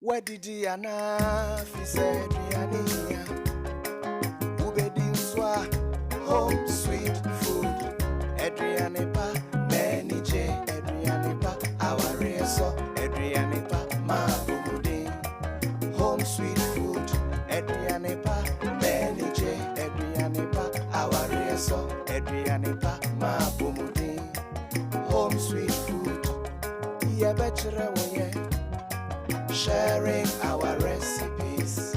Where did he enough? He said, Riania, Ubedinswa, home sweet food. Adrianepa, Manije, Adrianepa, our reso, Adrianepa, Mabumudi, home sweet food. Adrianepa, Manije, Adrianepa, our reso, Adrianepa, Mabumudi, home sweet food. Yeah, better way. Sharing our recipes,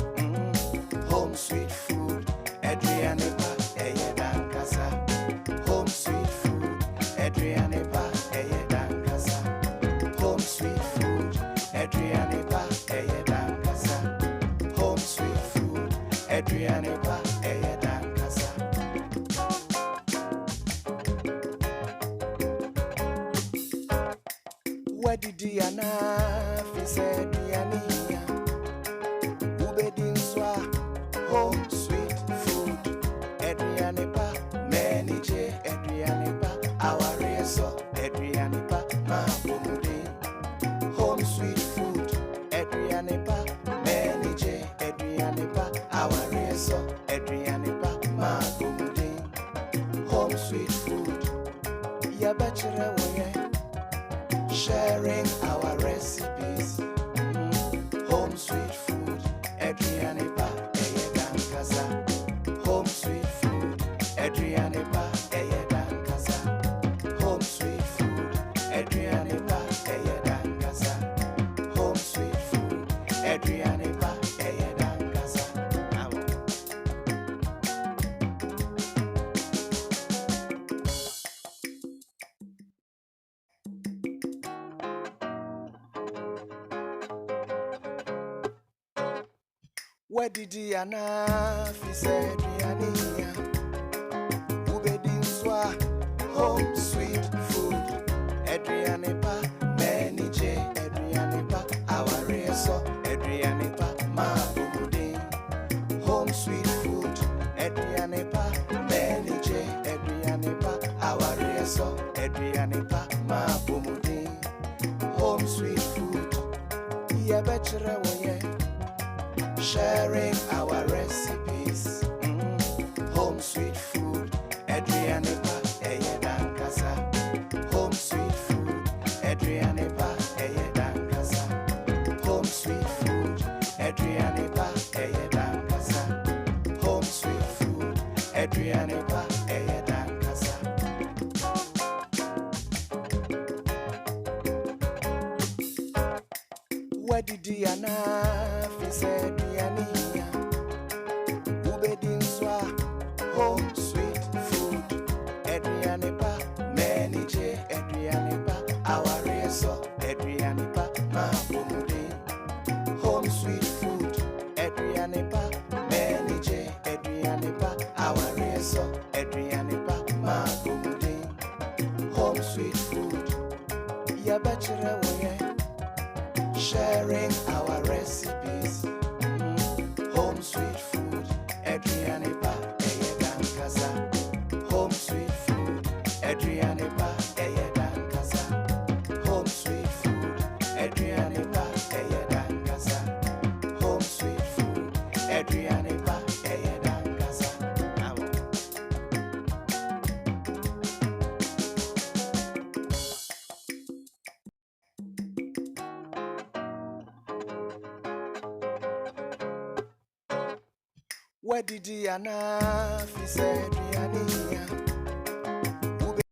home sweet food, Adrianepa, Eyedan Casa, home sweet food, Adrianepa, Eyedan Casa, home sweet food, Adrianepa, Eyedan Casa, home sweet food, Adrianepa, Eyedan Casa. Where did he enough? He said, Riania, Ubedinswa, home sweet food. Adrianepa, Manije, Adrianepa, our reso, Adrianepa, Mabumudi, home sweet food. Adrianepa, Manije, Adrianepa, our reso, Adrianepa, Mabumudi, home sweet food. Ya bachelor way. Sharing our recipes, home sweet food, Adrianepa, Eyedan Casa, home sweet food, Adrianepa, Eyedan Casa, home sweet food, Adrianepa, Eyedan Casa, home sweet food, Adrianepa, Eyedan Casa. Where did he enough? He said, Riania, Ubedinswa, home sweet food. Adrianepa, Manije, Adrianepa, our reso, Adrianepa, Mabumudi, home sweet food. Adrianepa, Manije, Adrianepa, our reso, Adrianepa, Mabumudi, home sweet food. Yeah, better way. Sharing our recipes, home sweet food, Adrianepa, Eyedan Casa, home sweet food, Adrianepa, Eyedan Casa, home sweet food, Adrianepa, Eyedan Casa, home sweet food, Adrianepa, Eyedan Casa. Where did he enough? He said, Riania, Ubedinswa, home sweet food. Adrianepa, Manije, Adrianepa, our reso, Adrianepa, Mabumudi, home sweet food. Adrianepa, Manije, Adrianepa, our reso, Adrianepa, Mabumudi, home sweet food. Ya bachelor way. Sharing our recipes, home sweet food, Adrianepa, Eyedan Casa, home sweet food, Adrianepa, Eyedan Casa, home sweet food, Adrianepa, Eyedan Casa, home sweet food, Adrianepa, Eyedan Casa. Where did he enough? He said, Riania,